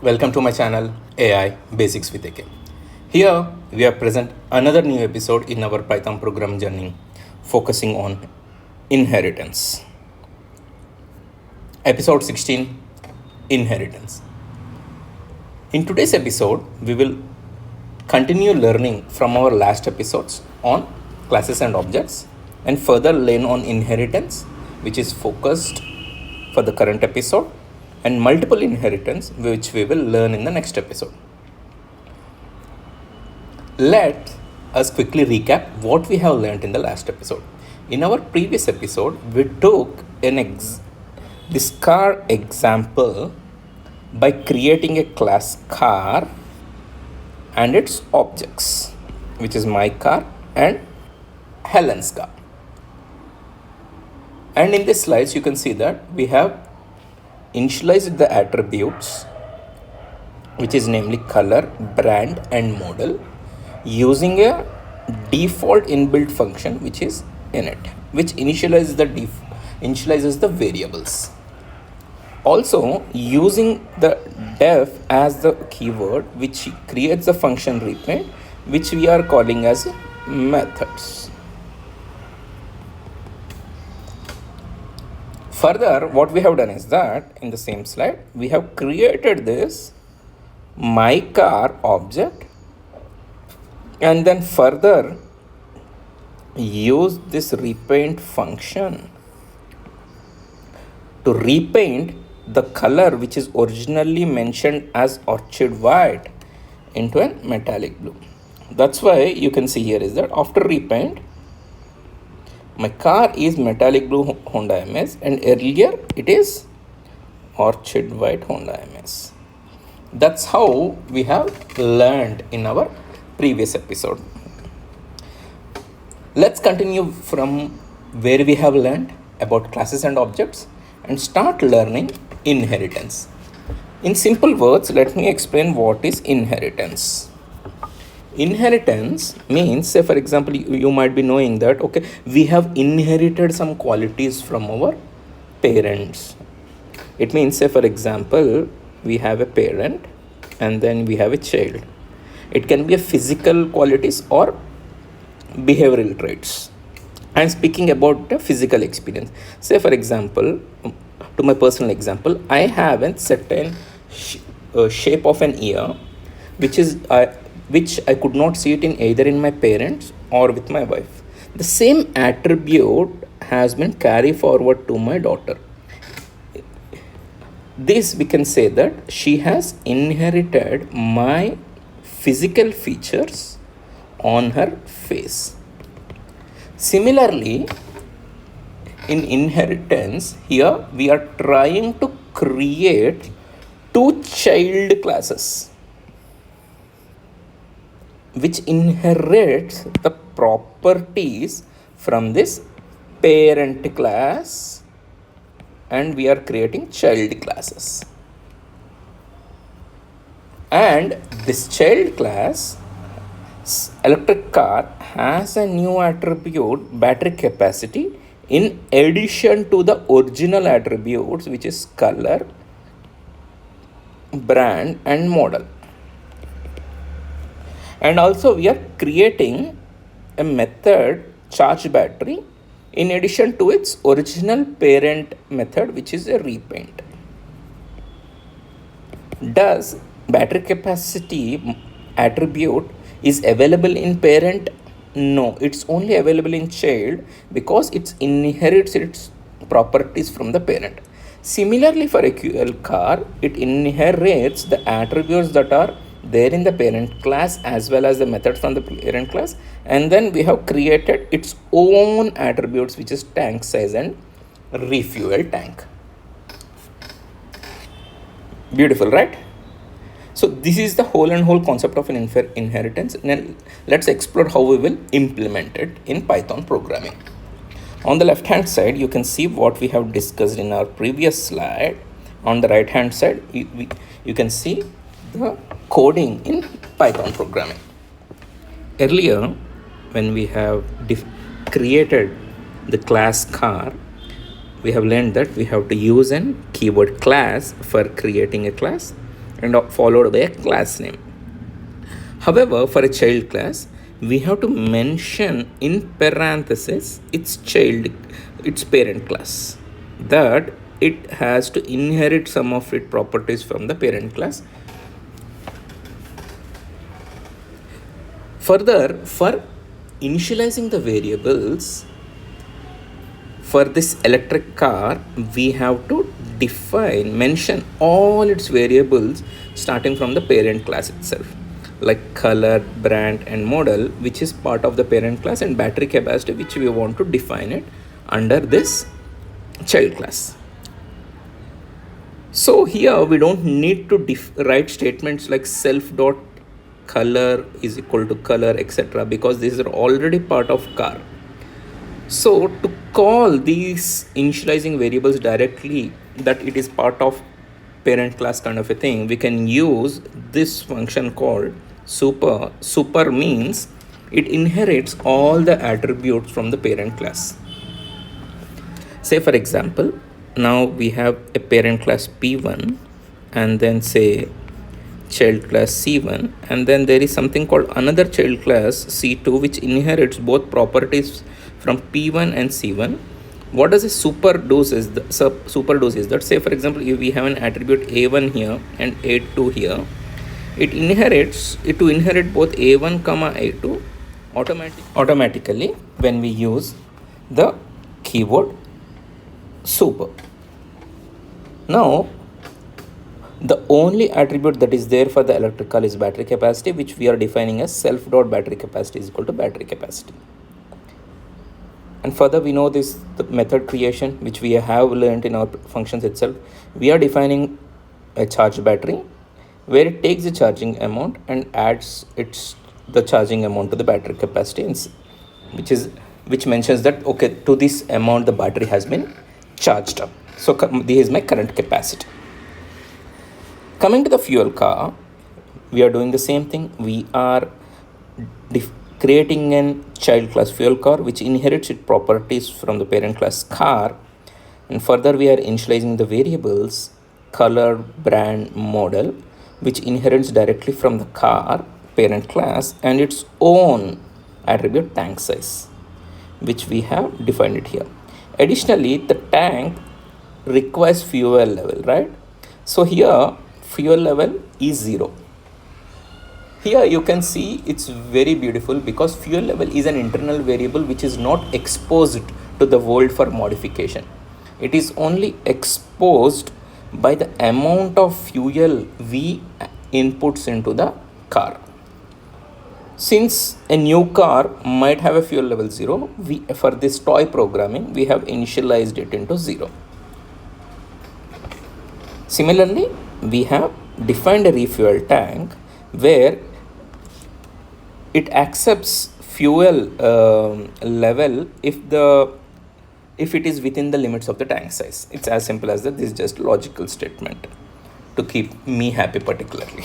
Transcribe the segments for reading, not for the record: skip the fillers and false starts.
Welcome to my channel AI Basics with AK. Here we are present another new episode in our Python program journey focusing on inheritance. Episode 16, Inheritance. In today's episode we will continue learning from our last episodes on classes and objects and further learn on inheritance, which is focused for the current episode, and multiple inheritance, which we will learn in the next episode. Let us quickly recap what we have learned in the last episode. In our previous episode, we took this car example by creating a class car and its objects, which is my car and Helen's car. And in this slides, you can see that we have initialized the attributes, which is namely color, brand and model, using a default inbuilt function which is init, which initializes the variables. Also using the def as the keyword, which creates the function repaint, which we are calling as methods. Further, what we have done is that in the same slide, we have created this my car object and then further use this repaint function to repaint the color which is originally mentioned as orchid white into a metallic blue. That's why you can see here is that after repaint, my car is metallic blue Honda MS and earlier it is orchid white Honda MS. That's how we have learned in our previous episode. Let's continue from where we have learned about classes and objects and start learning inheritance. In simple words, let me explain what is inheritance. Inheritance means, say for example, you might be knowing that we have inherited some qualities from our parents. It means, say for example, we have a parent and then we have a child. It can be a physical qualities or behavioral traits. I'm speaking about the physical experience. Say for example, to my personal example, I have a certain shape of an ear which I could not see it in either in my parents or with my wife. The same attribute has been carried forward to my daughter. This we can say that she has inherited my physical features on her face. Similarly, in inheritance, here we are trying to create two child classes which inherits the properties from this parent class, and we are creating child classes. And this child class, electric car, has a new attribute, battery capacity, in addition to the original attributes, which is color, brand and model. And also we are creating a method charge battery in addition to its original parent method, which is a repaint. Does battery capacity attribute is available in parent? No, it's only available in child because it inherits its properties from the parent. Similarly, for a QL car, it inherits the attributes that are there in the parent class as well as the method from the parent class, and then we have created its own attributes, which is tank size and refuel tank. Beautiful, right? So this is the whole concept of an inheritance. Now let's explore how we will implement it in Python programming. On the left hand side, you can see what we have discussed in our previous slide. On the right hand side, you can see the coding in Python programming. Earlier, when we have created the class car, we have learned that we have to use an keyword class for creating a class, and followed by a class name. However, for a child class, we have to mention in parenthesis its parent class, that it has to inherit some of its properties from the parent class. Further, for initializing the variables for this electric car, we have to mention all its variables starting from the parent class itself, like color, brand, and model, which is part of the parent class, and battery capacity, which we want to define it under this child class. So here we don't need to write statements like self dot color is equal to color, etc., because these are already part of car. So to call these initializing variables directly that it is part of parent class kind of a thing, we can use this function called super. Super means it inherits all the attributes from the parent class. Say for example, now we have a parent class P1 and then say child class C1, and then there is something called another child class C2 which inherits both properties from P1 and C1. What does a superdose is? Superdose is that, say for example, if we have an attribute A1 here and A2 here, it to inherit both A1 comma A2 automatically when we use the keyword super. Now the only attribute that is there for the electrical is battery capacity, which we are defining as self dot battery capacity is equal to battery capacity. And further, we know this the method creation, which we have learned in our functions itself. We are defining a charged battery where it takes the charging amount and adds the charging amount to the battery capacity, which mentions that okay, to this amount the battery has been charged up. So this is my current capacity. Coming to the fuel car, we are doing the same thing. We are creating a child class fuel car which inherits its properties from the parent class car, and further we are initializing the variables color, brand, model, which inherits directly from the car parent class, and its own attribute tank size, which we have defined it here. Additionally, the tank requires fuel level, right? So here fuel level is 0. Here you can see it's very beautiful because fuel level is an internal variable which is not exposed to the world for modification. It is only exposed by the amount of fuel we inputs into the car. Since a new car might have a fuel level 0, for this toy programming we have initialized it into 0. Similarly, we have defined a refuel tank where it accepts fuel level if it is within the limits of the tank size. It's as simple as that. This is just logical statement to keep me happy particularly.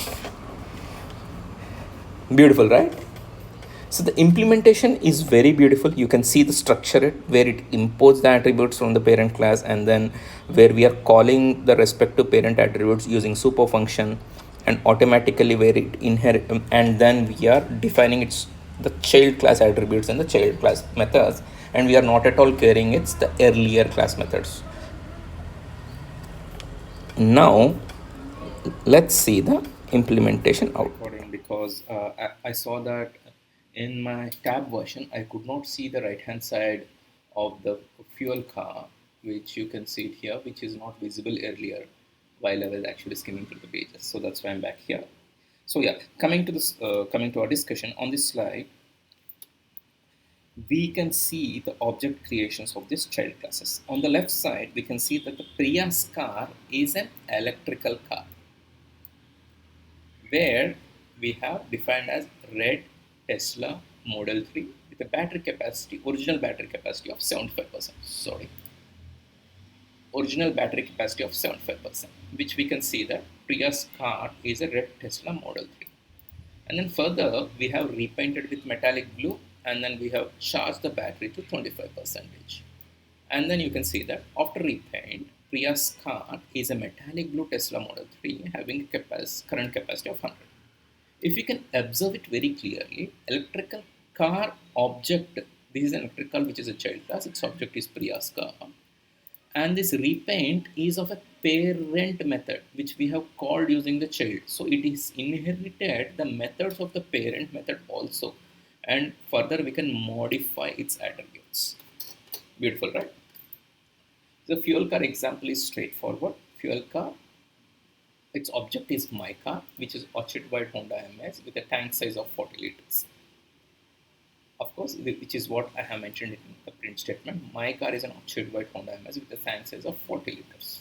Beautiful, right? So the implementation is very beautiful. You can see the structure where it imports the attributes from the parent class, and then where we are calling the respective parent attributes using super function, and automatically where it inherit, and then we are defining the child class attributes and the child class methods, and we are not at all caring it's the earlier class methods. Now let's see the implementation out. Because I saw that in my tab version I could not see the right hand side of the fuel car, which you can see it here, which is not visible earlier while I was actually skimming through the pages. So that's why I'm back here. So yeah, coming to our discussion on this slide, we can see the object creations of these child classes. On the left side, we can see that the Priya's car is an electrical car, where we have defined as red Tesla Model 3 with a battery capacity, original battery capacity of 75%. Original battery capacity of 75%, which we can see that Priya's car is a red Tesla Model 3. And then further, we have repainted with metallic blue, and then we have charged the battery to 25%. And then you can see that after repaint, Prius car is a metallic blue Tesla Model 3 having a current capacity of 100. If we can observe it very clearly, electrical car object, this is an electrical which is a child class, its object is Prius car. And this repaint is of a parent method which we have called using the child. So it is inherited the methods of the parent method also, and further we can modify its attributes. Beautiful, right? The fuel car example is straightforward. Fuel car, its object is my car, which is Orchid White Honda MS with a tank size of 40 liters. Of course, which is what I have mentioned in the print statement. My car is an Orchid White Honda MS with a tank size of 40 liters.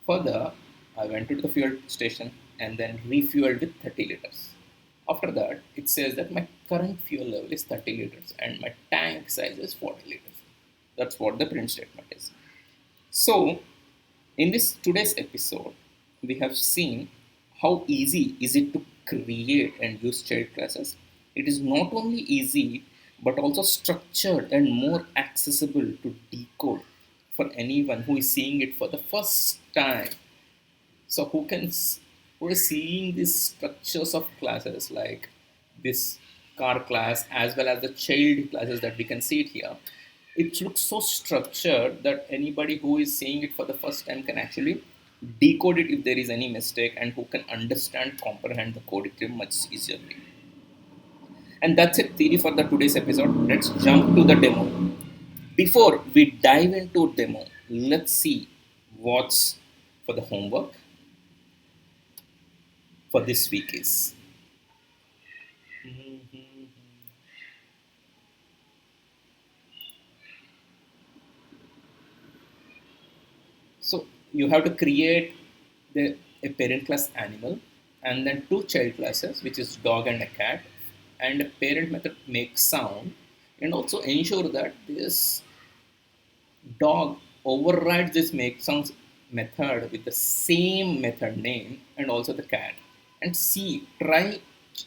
Further, I went to the fuel station and then refueled with 30 liters. After that, it says that my current fuel level is 30 liters and my tank size is 40 liters. That's what the print statement is. So, in this today's episode, we have seen how easy is it to create and use child classes. It is not only easy but also structured and more accessible to decode for anyone who is seeing it for the first time. So who is seeing these structures of classes like this car class as well as the child classes that we can see it here. It looks so structured that anybody who is seeing it for the first time can actually decode it if there is any mistake, and who can understand, comprehend the code much easily. And that's it, theory for the today's episode. Let's jump to the demo. Before we dive into demo, let's see what's for the homework for this week is. So you have to create a parent class animal and then two child classes, which is dog and a cat, and a parent method makes sound, and also ensure that this dog overrides this make sounds method with the same method name, and also the cat, and see try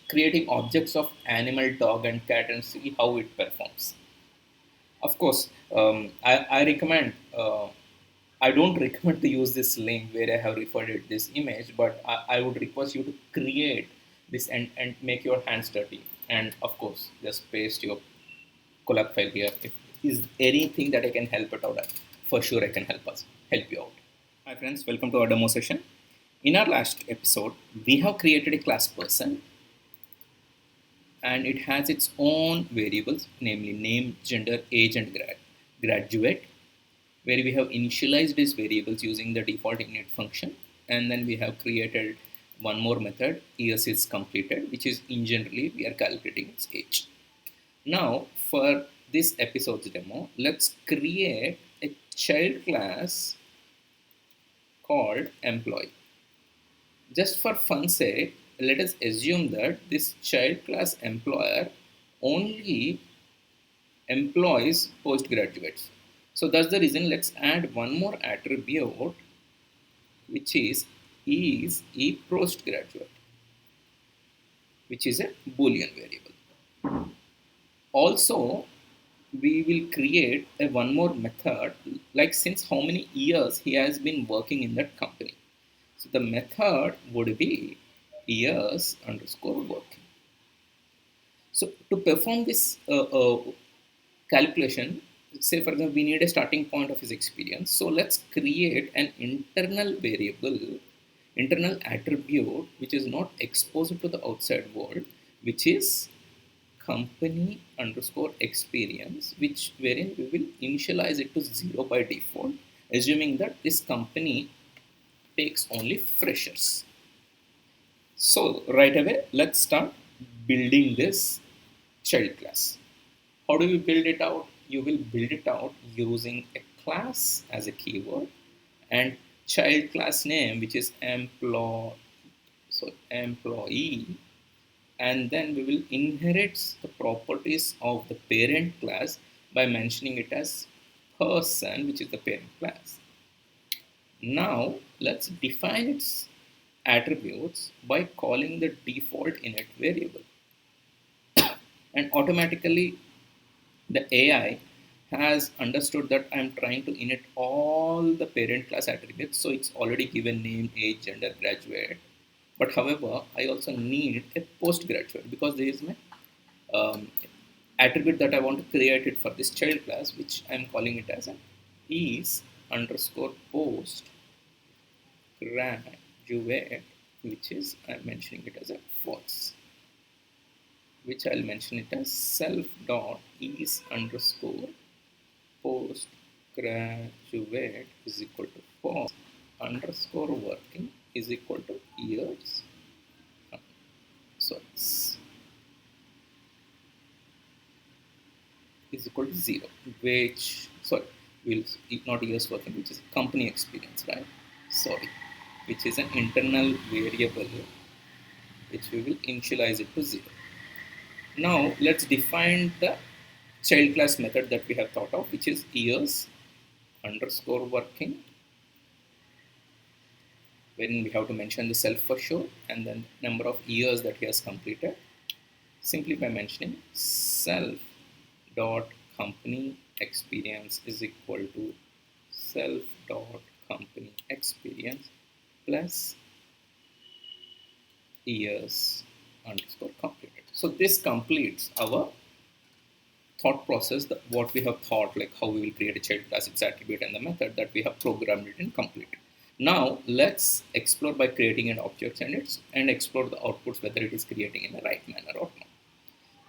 creating objects of animal, dog and cat, and see how it performs. Of course, I recommend I don't recommend to use this link where I have referred it this image, but I would request you to create this and make your hands dirty, and of course just paste your collab file here. If is anything that I can help it out, for sure I can help you out. Hi friends, welcome to our demo session. In our last episode, we have created a class person, and it has its own variables, namely name, gender, age, and graduate, where we have initialized these variables using the default init function, and then we have created one more method, years is completed, which is in generally we are calculating its age. Now for this episode's demo, let's create a child class called employee. Just for fun's sake, let us assume that this child class employer only employs postgraduates. So that's the reason let's add one more attribute, which is a postgraduate, which is a boolean variable. Also, we will create a one more method, like since how many years he has been working in that company. So the method would be years underscore working. So to perform this calculation, say for example we need a starting point of his experience, so let's create an internal variable, internal attribute which is not exposed to the outside world, which is company underscore experience, which wherein we will initialize it to 0 by default, assuming that this company takes only freshers. So right away let's start building this child class. How do we build it out? You will build it out using a class as a keyword and child class name, which is employee, and then we will inherit the properties of the parent class by mentioning it as person, which is the parent class. Now let's define its attributes by calling the default init variable, and automatically the AI has understood that I'm trying to init all the parent class attributes. So it's already given name, age, gender, graduate. But however, I also need a postgraduate because there is my um, attribute that I want to create it for this child class, which I'm calling it as an is underscore post graduate, which is I'm mentioning it as a false, which I'll mention it as self dot is underscore post graduate is equal to false underscore working is equal to years. So it's is equal to 0, which sorry will not years working, which is company experience, right? Sorry, which is an internal variable which we will initialize it to 0. Now let's define the child class method that we have thought of, which is years underscore working, when we have to mention the self for sure and then number of years that he has completed, simply by mentioning self dot company experience is equal to self dot company experience plus years underscore completed. So this completes our thought process, that what we have thought, like how we will create a child class, its attribute, and the method that we have programmed it and completed. Now let's explore by creating an object and explore the outputs, whether it is creating in the right manner or not.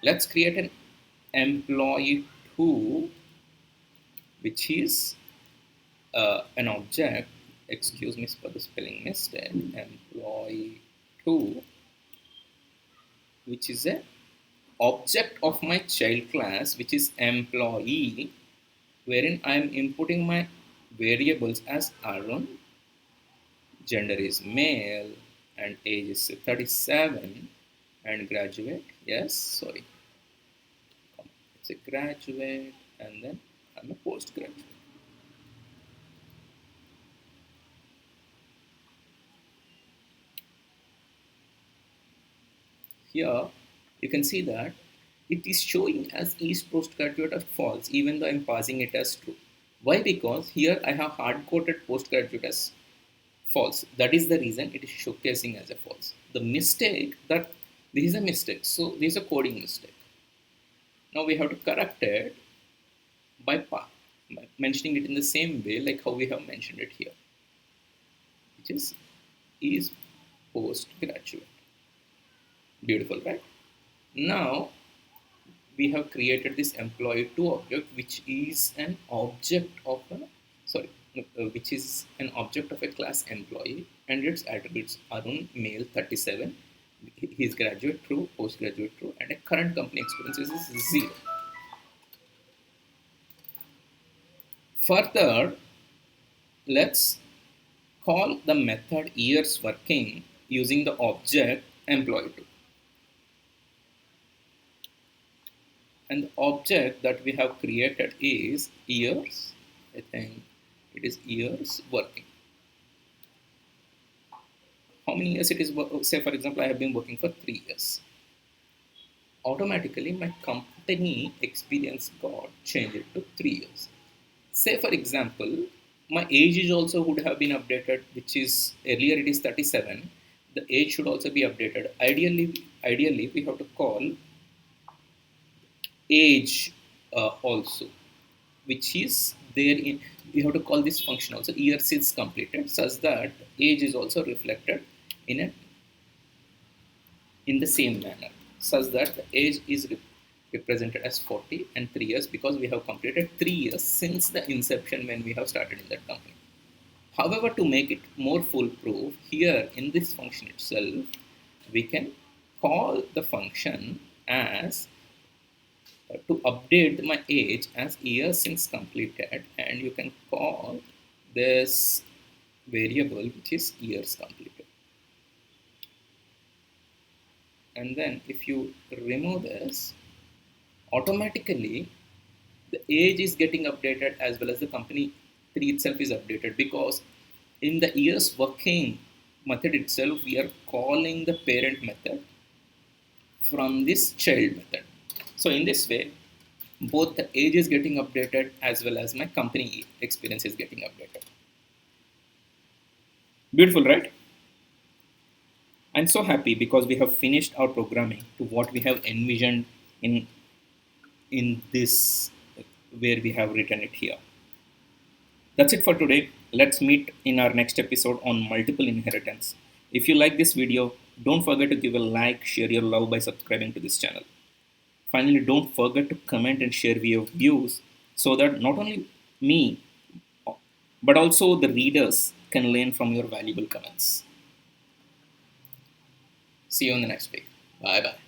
Let's create an employee two, which is an object. Excuse me for the spelling mistake. Employee two, which is a object of my child class, which is employee, wherein I am inputting my variables as Arun, gender is male, and age is 37, and graduate, yes, sorry, it's a graduate, and then I'm a postgraduate. Here you can see that it is showing as is postgraduate as false, even though I'm passing it as true. Why? Because here I have hard-coded postgraduate as false. That is the reason it is showcasing as a false. The mistake that this is a mistake. So this is a coding mistake. Now we have to correct it by mentioning it in the same way like how we have mentioned it here, which is postgraduate. Beautiful, right? Now we have created this employee two object, which is an object of a which is an object of a class employee, and its attributes Arun male 37, his graduate true, postgraduate true, and a current company experience is 0. Further, let's call the method years working using the object employee two. And the object that we have created is years. I think it is years working. How many years it is? Say for example, I have been working for 3 years. Automatically, my company experience got changed to 3 years. Say for example, my age is also would have been updated, which is earlier it is 37. The age should also be updated. Ideally, we have to call age also, which is there in, we have to call this function also years is completed, such that age is also reflected in the same manner, such that the age is represented as 40 and 3 years, because we have completed 3 years since the inception when we have started in that company. However, to make it more foolproof, here in this function itself, we can call the function as to update my age as years since completed, and you can call this variable which is years completed. And then if you remove this, automatically the age is getting updated as well as the company tree itself is updated, because in the years working method itself we are calling the parent method from this child method. So in this way, both the age is getting updated as well as my company experience is getting updated. Beautiful, right? I'm so happy because we have finished our programming to what we have envisioned in this where we have written it here. That's it for today. Let's meet in our next episode on multiple inheritance. If you like this video, don't forget to give a like, share your love by subscribing to this channel. Finally, don't forget to comment and share your views so that not only me but also the readers can learn from your valuable comments. See you in the next week. Bye bye.